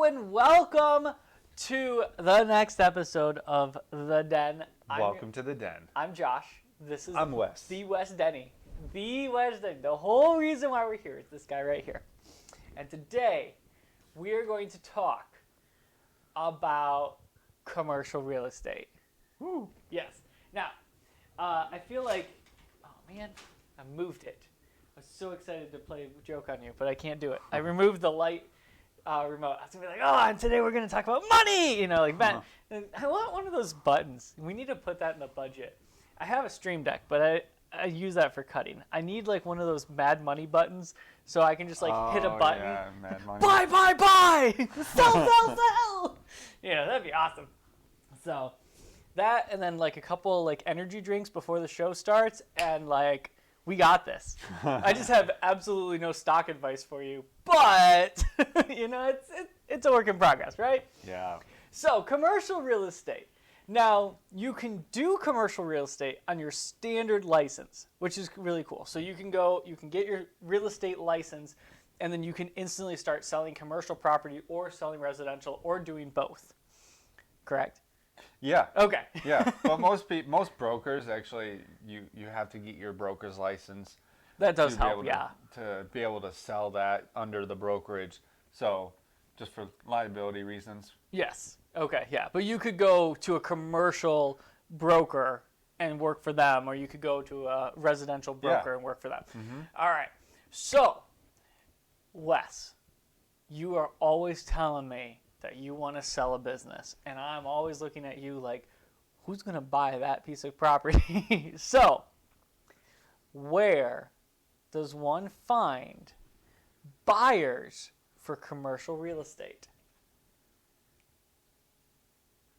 and welcome to the next episode of The Den. Welcome to The Den. I'm Josh. I'm Wes. The Wes Denny. The Wes Denny. The whole reason why we're here is this guy right here. And today, we are going to talk about commercial real estate. Woo. Yes. Now, I feel like, oh man, I moved it. I was so excited to play a joke on you, but I can't do it. I removed the light remote. I was going to be like, oh, and today we're going to talk about money, like that. And I want one of those buttons. We need to put that in the budget. I have a Stream Deck, but I use that for cutting. I need like one of those Mad Money buttons so I can just like hit a button. Yeah, Mad Money. Buy! Sell! That'd be awesome. So that, and then like a couple like energy drinks before the show starts, and like we got this. I just have absolutely no stock advice for you, but it's a work in progress, right? Yeah. So commercial real estate. Now, you can do commercial real estate on your standard license, which is really cool. So you can get your real estate license, and then you can instantly start selling commercial property or selling residential or doing both. Correct? Yeah. Okay. Yeah. But most brokers actually, you have to get your broker's license. That does help, To be able to sell that under the brokerage. So just for liability reasons. Yes. Okay, yeah. But you could go to a commercial broker and work for them, or you could go to a residential broker and work for them. Mm-hmm. All right. So, Wes, you are always telling me that you want to sell a business, and I'm always looking at you like, who's going to buy that piece of property? So, where does one find buyers for commercial real estate?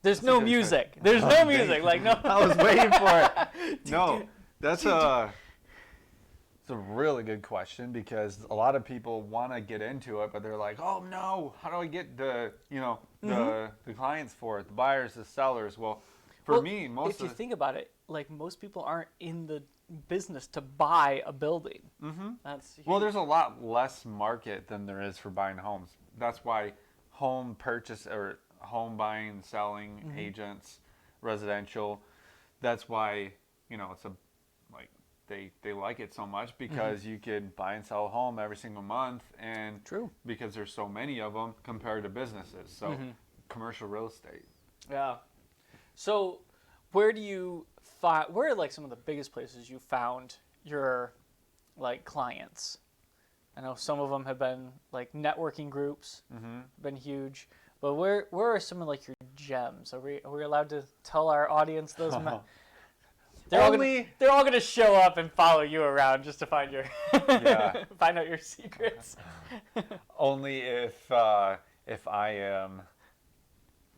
There's no music. There's no music. Like, no. I was waiting for it. No, that's it's a really good question, because a lot of people want to get into it, but they're like, oh no, how do I get the clients for it, the buyers, the sellers? Well, me, if you think about it, like most people aren't in the business to buy a building. Mm-hmm. That's huge. Well, there's a lot less market than there is for buying homes. That's why home purchase or home buying, selling agents, residential. That's why it's they like it so much, because you could buy and sell a home every single month, and because there's so many of them compared to businesses. So commercial real estate. Yeah. So where are like some of the biggest places you found your like clients? I know some of them have been like networking groups, been huge. But where are some of like your gems? Are we allowed to tell our audience those? They're all gonna show up and follow you around just to find find out your secrets. Only if I am.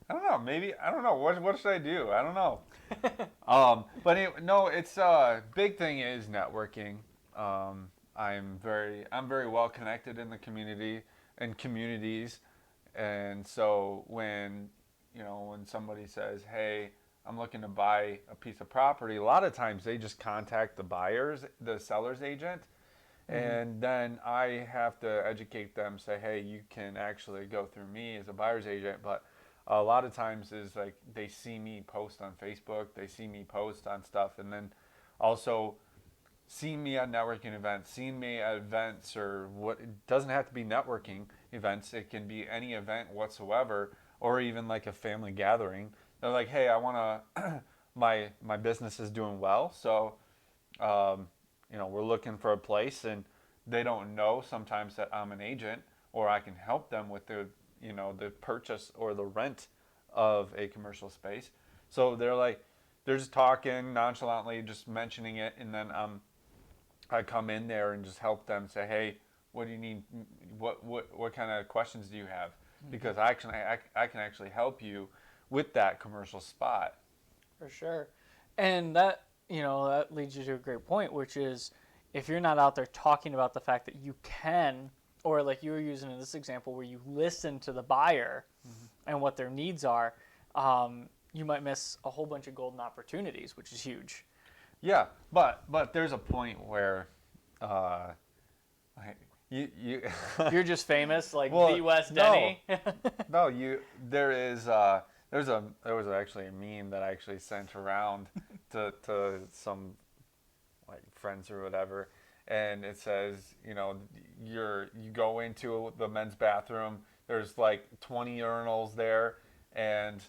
I don't know. Maybe I don't know. What should I do? I don't know. But it's big thing is networking. I'm very well connected in the community and communities. And so when somebody says, hey, I'm looking to buy a piece of property, a lot of times they just contact the seller's agent. And then I have to educate them, say, hey, you can actually go through me as a buyer's agent. But a lot of times is like they see me post on Facebook, they see me post on stuff, and then also seeing me at networking events, seeing me at events, or what, it doesn't have to be networking events. It can be any event whatsoever, or even like a family gathering. They're like, hey, I want to, my business is doing well. So, we're looking for a place, and they don't know sometimes that I'm an agent, or I can help them with the purchase or the rent of a commercial space. So they're just talking nonchalantly, just mentioning it. And then, I come in there and just help them say, hey, what do you need? What kind of questions do you have? Because I can actually help you with that commercial spot. For sure. And that leads you to a great point, which is if you're not out there talking about the fact that you can, or like you were using in this example where you listen to the buyer and what their needs are, you might miss a whole bunch of golden opportunities, which is huge. Yeah, but there's a point where you You're just famous, like Well, the West no. Denny. no, there is there was actually a meme that I actually sent around to some like friends or whatever, and it says, you go into the men's bathroom, there's like 20 urinals there, and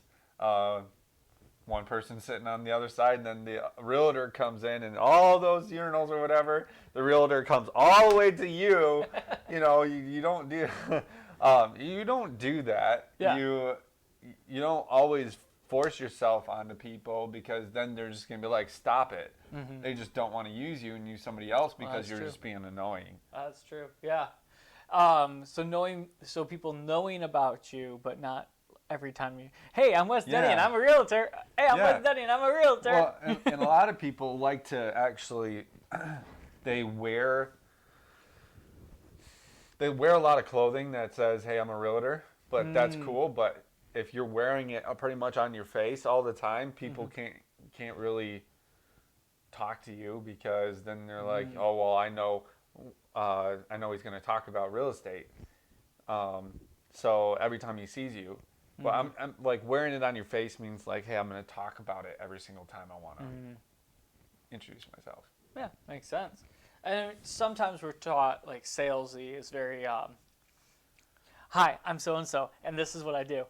one person sitting on the other side, and then the realtor comes in, and all those urinals or whatever, the realtor comes all the way to you. You don't do you don't do that. Yeah. You don't always force yourself onto people, because then they're just gonna be like, stop it. They just don't want to use you and use somebody else because that's you're true. just being annoying. That's true. Yeah. So people knowing about you, but not every time you. Hey, I'm Wes Denny, and Yeah. I'm a realtor. Hey, I'm Yeah. Wes Denny, and I'm a realtor. Well, and a lot of people like to actually, they wear a lot of clothing that says, "Hey, I'm a realtor," but that's cool. But if you're wearing it pretty much on your face all the time, people can't really talk to you, because then they're like, "Oh, well, I know he's going to talk about real estate." So every time he sees you, but I'm like, wearing it on your face means like, "Hey, I'm going to talk about it every single time I want to introduce myself." Yeah, makes sense. And sometimes we're taught, like, salesy is very, hi, I'm so-and-so, and this is what I do.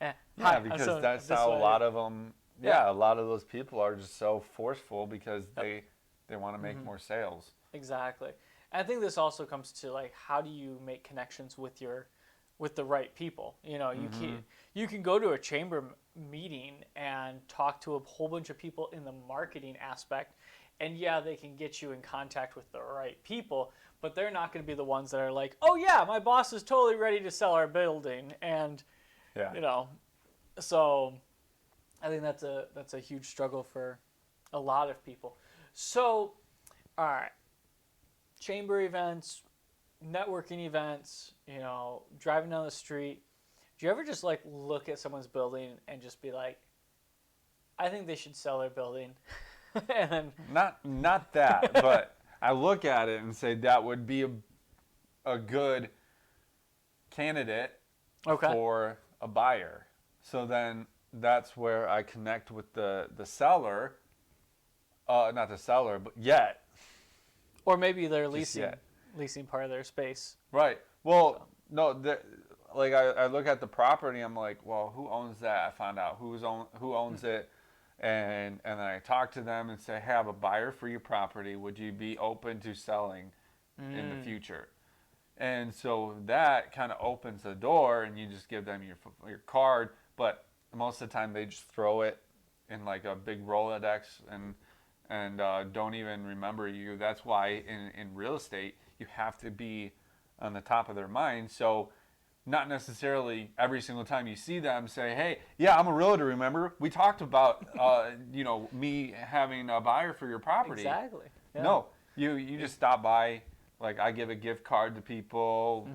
Hi, Yeah, I'm because so- that's this is how what a I lot do. of them. Yeah. Yeah, a lot of those people are just so forceful because they want to make more sales. Exactly. And I think this also comes to, like, how do you make connections with the right people? You can go to a chamber meeting and talk to a whole bunch of people in the marketing aspect, and yeah, they can get you in contact with the right people, but they're not going to be the ones that are like, "Oh yeah, my boss is totally ready to sell our building," and Yeah. so I think that's a huge struggle for a lot of people. So, all right, chamber events, networking events, driving down the street. Do you ever just like look at someone's building and just be like, I think they should sell their building? And then, Not that, but I look at it and say that would be a good candidate okay, for a buyer. So then that's where I connect with the seller, not the seller, but yet. or maybe they're Just yet. leasing part of their space. Right. Well, no, like I look at the property, I'm like, well, who owns that? I found out who owns it, and then I talk to them and say, hey, I have a buyer for your property. Would you be open to selling in the future? And so that kind of opens the door, and you just give them your card. But most of the time, they just throw it in like a big Rolodex and don't even remember you. That's why in real estate, you have to be on the top of their mind. So not necessarily every single time you see them say, hey, yeah, I'm a realtor, remember? We talked about, me having a buyer for your property. Exactly. Yeah. No, you just stop by. Like, I give a gift card to people,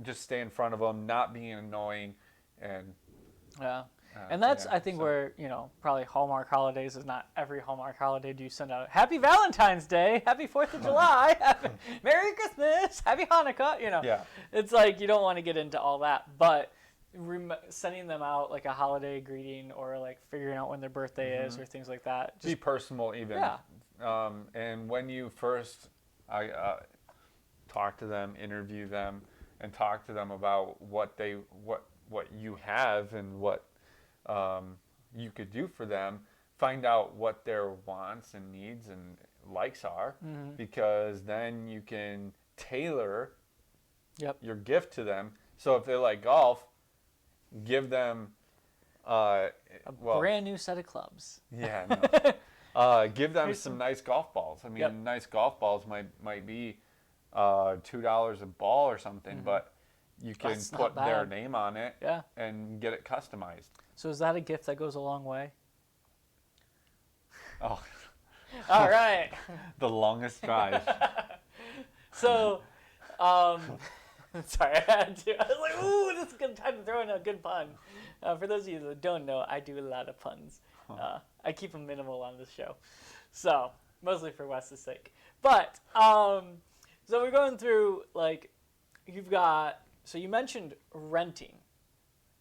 just stay in front of them, not being annoying. And Yeah. And that's, yeah, I think, so- where, probably Hallmark holidays is not every Hallmark holiday do you send out Happy Valentine's Day, Happy 4th of July, Merry Christmas, Happy Hanukkah, Yeah. It's like you don't want to get into all that, but sending them out like a holiday greeting or like figuring out when their birthday is or things like that. Be Just, personal even. Yeah. And when you first talk to them, interview them, and talk to them about what you have and what you could do for them, find out what their wants and needs and likes are, because then you can tailor Yep. your gift to them. So if they like golf, give them Brand new set of clubs. yeah, no. Give them Here's some nice golf balls. I mean, Yep. nice golf balls might be $2 a ball or something, but you can That's not put their bad. name on it Yeah. and get it customized. So is that a gift that goes a long way? Oh, All right. the longest drive. So, sorry, I had to. I was like, ooh, this is a good time to throw in a good pun. For those of you that don't know, I do a lot of puns. I keep them minimal on this show. So, mostly for Wes's sake. But, So we're going through like you've got so you mentioned renting.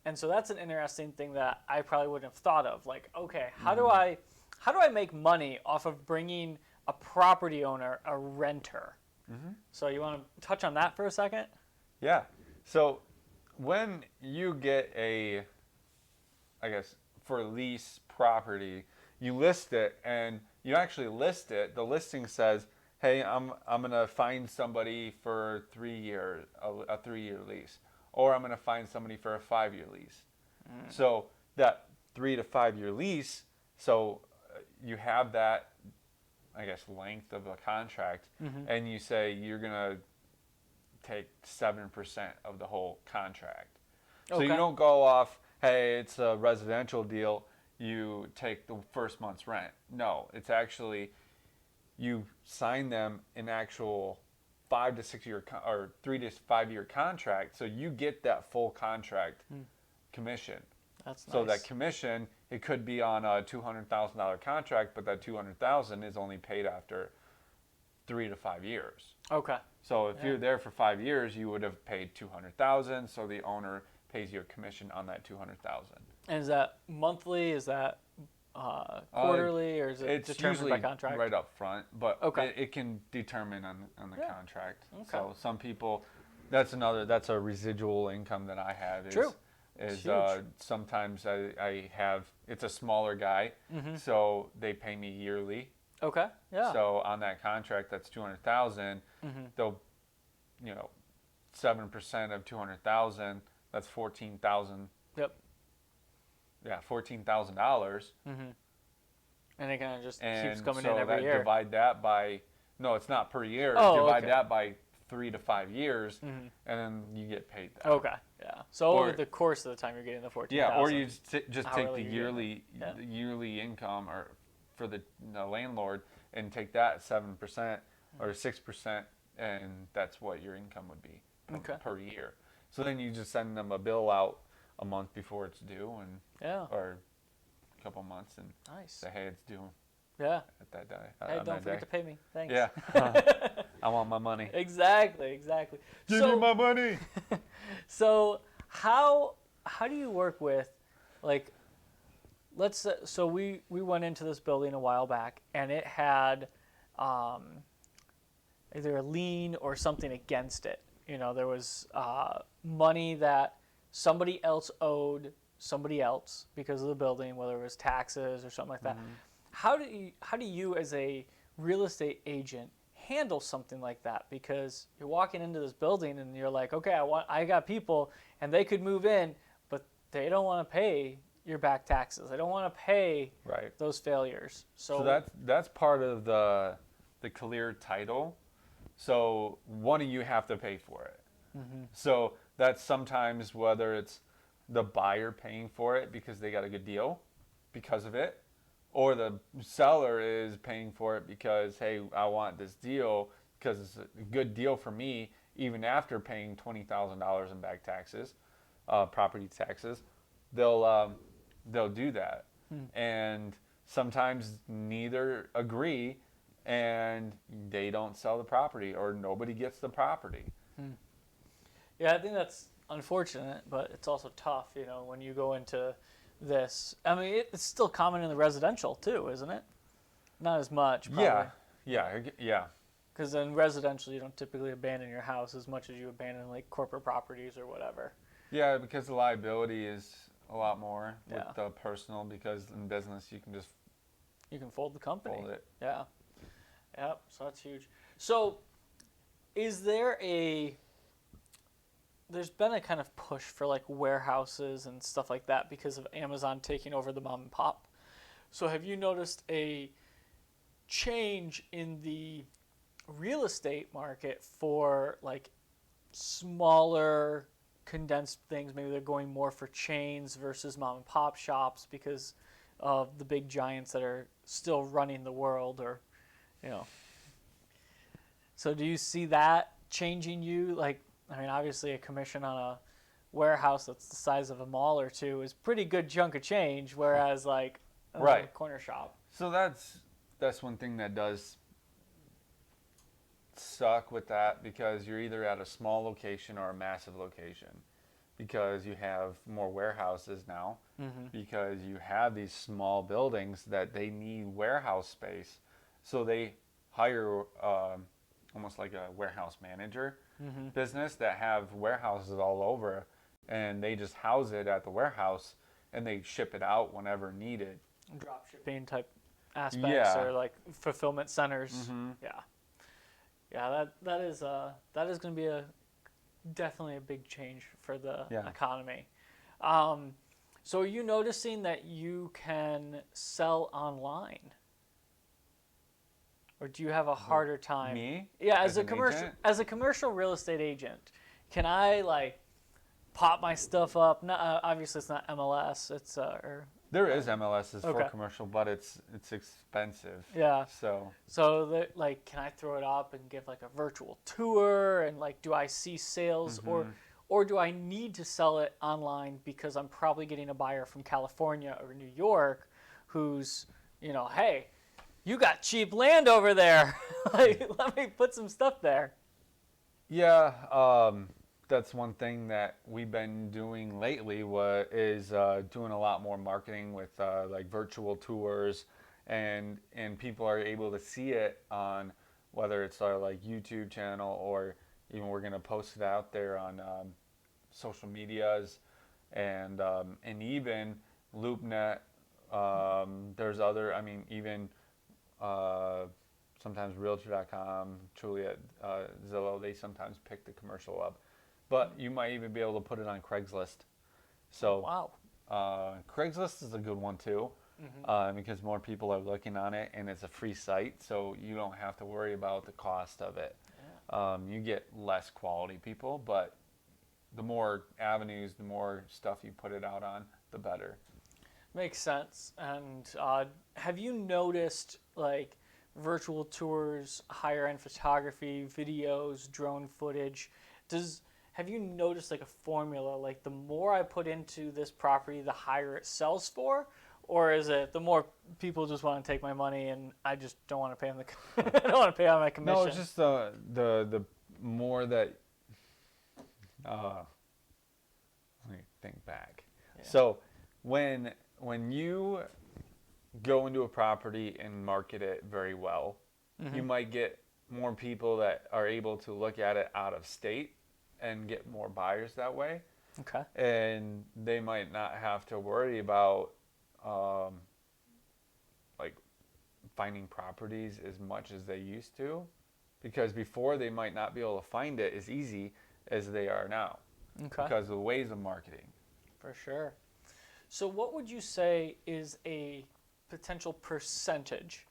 And so that's an interesting thing that I probably wouldn't have thought of. Like, okay, how do I make money off of bringing a property owner a renter? So you want to touch on that for a second? Yeah. So when you get a, I guess, for lease property, you list it and you actually list it. The listing says, hey, I'm gonna find somebody for 3 years, a 3-year lease, or I'm gonna find somebody for a 5-year lease. So that 3 to 5 year lease, so you have that, I guess, length of a contract, and you say you're gonna take 7% of the whole contract. So you Okay. don't go off, hey, it's a residential deal, you take the first month's rent. No, it's actually you sign them an actual 5 to 6 year or 3 to 5 year contract, so you get that full contract commission. That's nice. So that commission, it could be on a $200,000 contract, but that $200,000 is only paid after 3 to 5 years. Okay. So if you're there for 5 years, you would have paid $200,000. So the owner pays you a commission on that $200,000. And is that monthly? Is that quarterly, or is it It's determined usually by contract? right up front, but Okay. it can determine on the contract. Okay. So some people, that's a residual income that I have. True. Is huge. sometimes I have, it's a smaller guy, so they pay me yearly. Okay. Yeah. So on that contract, that's 200,000. They'll, 7% of 200,000. That's 14,000. Yep. Yeah, $14,000. And it kind of just And keeps coming so in every that year. divide that by, no, it's not per year. Oh, divide okay. that by 3 to 5 years, and then you get paid that. Okay. Yeah. So Or- over the course of the time, you're getting the 14,000. Yeah, or you just take Hourly the you're getting yearly Yeah. the yearly income or for the landlord and take that 7% or 6%, and that's what your income would be Okay. per year. So then you just send them a bill out a month before it's due, and Yeah. or a couple months, and Nice. say, hey, it's due Yeah. at that day. Hey, on don't that forget day. to pay me. Thanks. Yeah, I want my money. Exactly. Exactly. Give so, me my money. So how do you work with, like, let's so we went into this building a while back and it had either a lien or something against it. There was money that somebody else owed somebody else because of the building, whether it was taxes or something like that. How do you as a real estate agent handle something like that? Because you're walking into this building and you're like, okay, I got people and they could move in, but they don't want to pay your back taxes. They don't want to pay Right. those failures. So that's part of the clear title. So one of you have to pay for it. So that's sometimes whether it's the buyer paying for it because they got a good deal because of it, or the seller is paying for it because, hey, I want this deal because it's a good deal for me even after paying $20,000 in back taxes, property taxes. They'll do that. And sometimes neither agree and they don't sell the property or nobody gets the property. Yeah, I think that's unfortunate, but it's also tough, when you go into this. I mean, it's still common in the residential too, isn't it? Not as much, probably. Yeah. Because in residential, you don't typically abandon your house as much as you abandon like corporate properties or whatever. Yeah, because the liability is a lot more with Yeah. the personal, because in business you can just You can fold the company. fold it. Yeah. Yep. So that's huge. So, is there there's been a kind of push for like warehouses and stuff like that because of Amazon taking over the mom and pop. So have you noticed a change in the real estate market for like smaller condensed things? Maybe they're going more for chains versus mom and pop shops because of the big giants that are still running the world, or so do you see that changing you? Like, I mean, obviously a commission on a warehouse that's the size of a mall or two is pretty good chunk of change, whereas like a Right. corner shop. So that's one thing that does suck with that because you're either at a small location or a massive location, because you have more warehouses now, because you have these small buildings that they need warehouse space, so they hire almost like a warehouse manager business that have warehouses all over, and they just house it at the warehouse and they ship it out whenever needed. Drop shipping type aspects, Yeah. or like fulfillment centers. Yeah, yeah. That is going to be definitely a big change for the Yeah. economy. So are you noticing that you can sell online, or do you have a harder time? Me? Yeah, As an agent? as a commercial real estate agent, can I like pop my stuff up? No, obviously it's not MLS. It's There is MLSs for Okay. commercial, but it's expensive. yeah. So So like, can I throw it up and give like a virtual tour, and like, do I see sales, or do I need to sell it online because I'm probably getting a buyer from California or New York, who's, hey, you got cheap land over there, like, let me put some stuff there. yeah, that's one thing that we've been doing lately. Is doing a lot more marketing with like virtual tours, and people are able to see it on whether it's our like YouTube channel, or even we're gonna post it out there on social medias, and even LoopNet. There's other. I mean, even sometimes Realtor.com, Juliet, Zillow. They sometimes pick the commercial up, but you might even be able to put it on Craigslist. So Wow. Craigslist is a good one too, because more people are looking on it, and it's a free site, so you don't have to worry about the cost of it. You get less quality people, but the more avenues, the more stuff you put it out on, the better. Makes sense. And have you noticed like virtual tours, higher end photography, videos, drone footage? Have you noticed like a formula, like the more I put into this property, the higher it sells for? Or is it the more people just want to take my money and I just don't want to pay them I don't want to pay on my commission? No, it's just the more that let me think back. Yeah. So when you go into a property and market it very well, you might get more people that are able to look at it out of state and get more buyers that way. Okay. And they might not have to worry about like finding properties as much as they used to, because before they might not be able to find it as easy as they are now, Okay. because of the ways of marketing. For sure. So what would you say is a potential percentage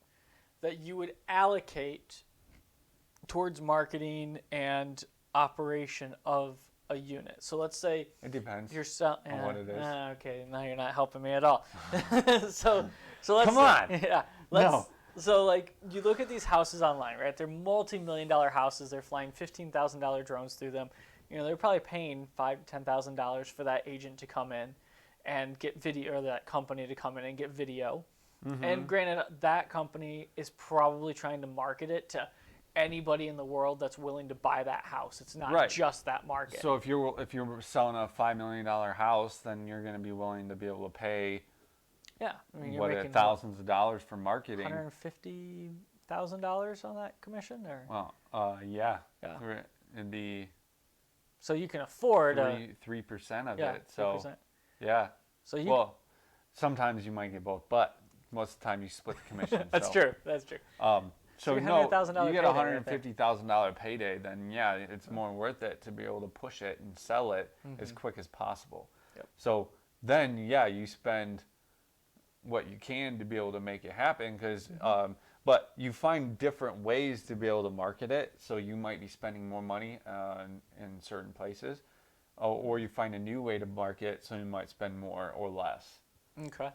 that you would allocate towards marketing and operation of a unit? So let's say It depends. you're selling. On what it is. Okay, now you're not helping me at all. so let's Come on. Yeah. No. So like, you look at these houses online, right? They're multi-million-dollar houses. They're flying $15,000 drones through them. They're probably paying $5,000 to $10,000 for that agent to come in and get video, or that company to come in and get video. And granted, that company is probably trying to market it to anybody in the world that's willing to buy that house. It's not Right. just that market. So if you're selling a $5 million house, then you're going to be willing to be able to pay yeah, I mean, you're making thousands of dollars for marketing. $150,000 on that commission, or Well, yeah. Yeah. It'd be so you can afford 3% of yeah, it. So 3%. yeah. So you Well, sometimes you might get both, but most of the time you split the commission. that's so. true. That's true. So $300,000 you get payday a right there. $150,000 payday, then yeah, it's more worth it to be able to push it and sell it as quick as possible. Yep. So then, yeah, you spend what you can to be able to make it happen, because but you find different ways to be able to market it. So you might be spending more money in certain places, or you find a new way to market, so you might spend more or less. Okay.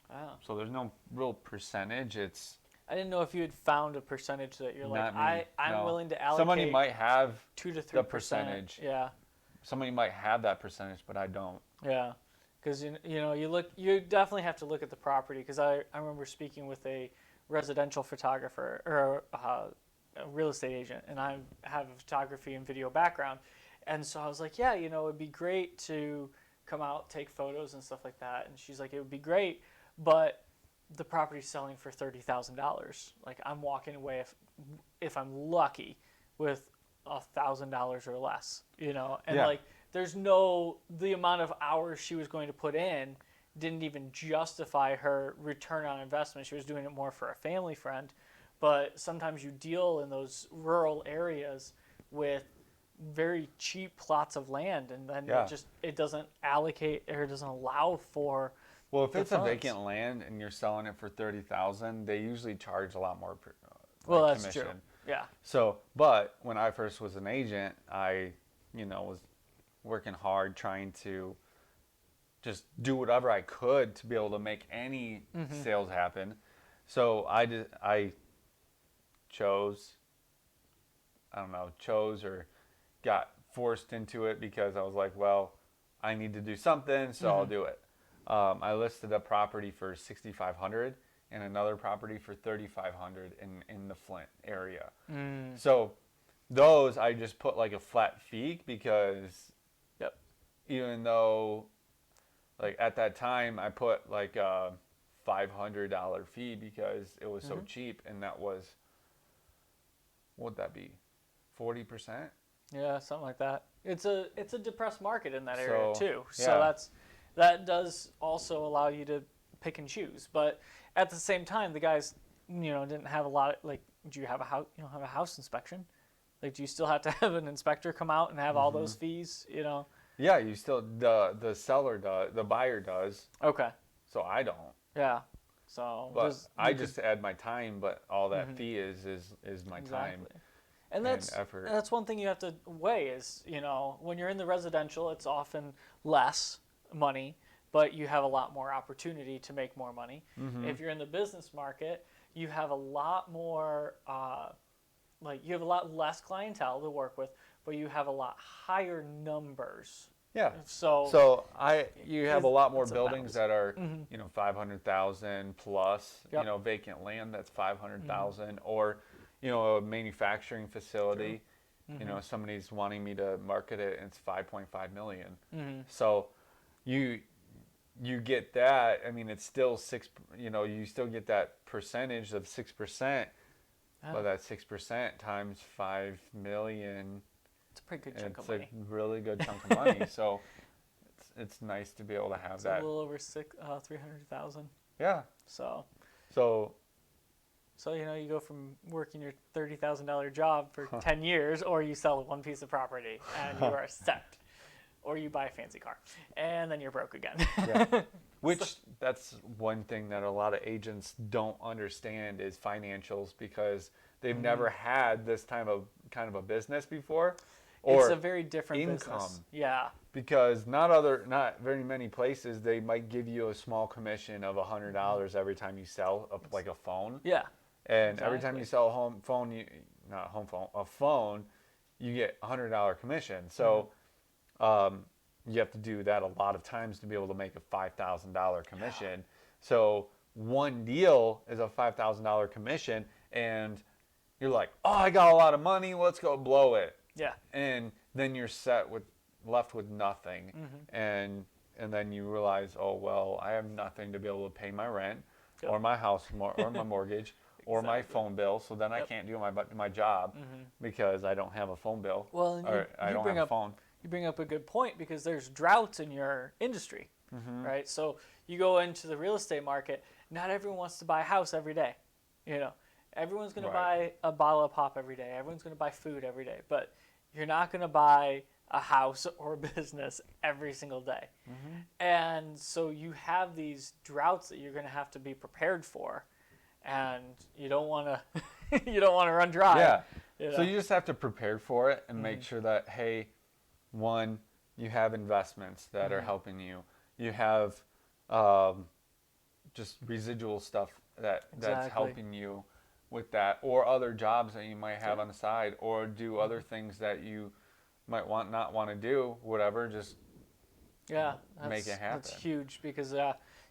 Wow. So there's no real percentage. It's I didn't know if you had found a percentage that you're like, not me. I'm No. willing to allocate Somebody might have 2 to 3%. the percentage. Yeah. Somebody might have that percentage, but I don't. Yeah, because you definitely have to look at the property. Because I remember speaking with a residential photographer, or real estate agent, and I have a photography and video background. And so I was like, yeah, it'd be great to come out, take photos and stuff like that. And she's like, it would be great, but the property's selling for $30,000. Like, I'm walking away if I'm lucky with $1,000 or less, and Yeah. like, the amount of hours she was going to put in didn't even justify her return on investment. She was doing it more for a family friend. But sometimes you deal in those rural areas with very cheap plots of land, and then Yeah. it doesn't allocate, or it doesn't allow for Well, if the it's a funds. vacant land and you're selling it for 30,000, they usually charge a lot more Well, like, that's commission. true. Yeah. So, but when I first was an agent, I, was working hard trying to just do whatever I could to be able to make any sales happen. So I chose or got forced into it because I was like, well, I need to do something, so I'll do it. I listed a property for $6,500 and another property for $3,500 in the Flint area. So those I just put like a flat fee because Yep. even though like at that time I put like a $500 fee because it was so cheap, and that was, what'd that be, 40%? Yeah, something like that. It's a depressed market in that area So, too. yeah. So that does also allow you to pick and choose. But at the same time, the guys, didn't have a lot of, like, do you have a house? You don't have a house inspection. Like, do you still have to have an inspector come out and have all those fees? Yeah, you still, the seller does, the buyer does, Okay. so I don't. Yeah. So But I you could- just add my time, but all that fee is my time. Exactly. And that's effort. that's one thing you have to weigh is, when you're in the residential, it's often less money, but you have a lot more opportunity to make more money. If you're in the business market, you have a lot more, you have a lot less clientele to work with, but you have a lot higher numbers. Yeah. So You have a lot more it's a buildings balance. that are 500,000 plus, Yep. vacant land that's 500,000, or a manufacturing facility, somebody's wanting me to market it and it's 5.5 million. So you get that. I mean, it's still you still get that percentage of 6%, but that 6% times 5 million, It's a pretty good chunk it's of money. a really good chunk of money. So it's nice to be able to have It's that. a little over 300,000. Yeah. So So you go from working your $30,000 job for 10 years, or you sell one piece of property and you are set, or you buy a fancy car, and then you're broke again. yeah. Which that's one thing that a lot of agents don't understand is financials, because they've never had this kind of a business before, or It's a very different income. business. Yeah. Because not very many places they might give you a small commission of $100 every time you sell like a phone. Yeah. And every time Exactly. you sell a phone, you get $100 commission. So you have to do that a lot of times to be able to make a $5,000 commission. So one deal is a $5,000 commission, and you're like, oh, I got a lot of money, let's go blow it. Yeah. And then you're left with nothing. And then you realize, oh, well, I have nothing to be able to pay my rent, Yep. or my house, or my mortgage, or my Exactly. phone bill. So then I Yep. can't do my job because I don't have a phone bill, Well, and or I don't bring have a up phone. You bring up a good point, because there's droughts in your industry, right? So you go into the real estate market. Not everyone wants to buy a house every day. Everyone's going to Right. buy a bottle of pop every day. Everyone's going to buy food every day, but you're not going to buy a house or a business every single day. And so you have these droughts that you're going to have to be prepared for, and you don't want to you don't want to run dry. Yeah. So you just have to prepare for it and make sure that, hey, one, you have investments that are helping you. You have just residual stuff that's Exactly. helping you with that, or other jobs that you might have on the side, or do other things that you might not want to do, whatever, just Yeah, make it That's happen. huge, because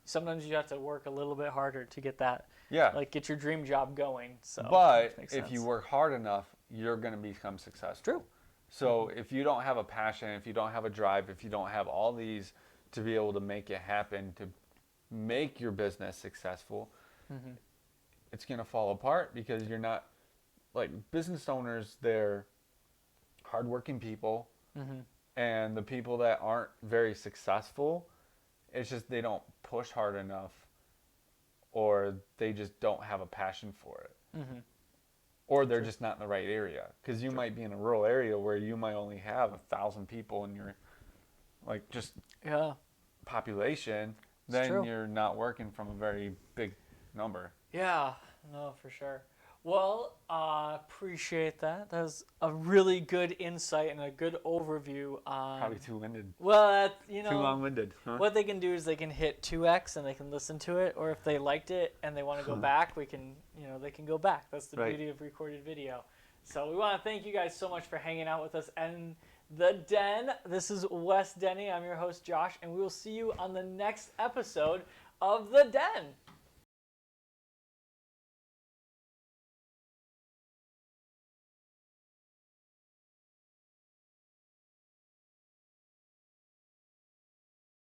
sometimes you have to work a little bit harder to get that Yeah. like get your dream job going. So, But which makes if you sense. work hard enough, you're going to become successful. True. So if you don't have a passion, if you don't have a drive, if you don't have all these to be able to make it happen, to make your business successful, it's going to fall apart because you're not, like, business owners, they're hardworking people. And the people that aren't very successful, it's just they don't push hard enough, or they just don't have a passion for it. Or they're just not in the right area. Because you might be in a rural area where you might only have 1,000 people in your, like, just Yeah. population. It's Then true. you're not working from a very big number. Yeah, no, for sure. Well, appreciate that. That was a really good insight and a good overview on. Probably too-winded. Well, that, you Too know, long-winded. Huh? what they can do is they can hit 2x and they can listen to it, or if they liked it and they want to go back, we can, they can go back. That's the Right. beauty of recorded video. So we want to thank you guys so much for hanging out with us and the Den. This is Wes Denny. I'm your host Josh, and we will see you on the next episode of the Den.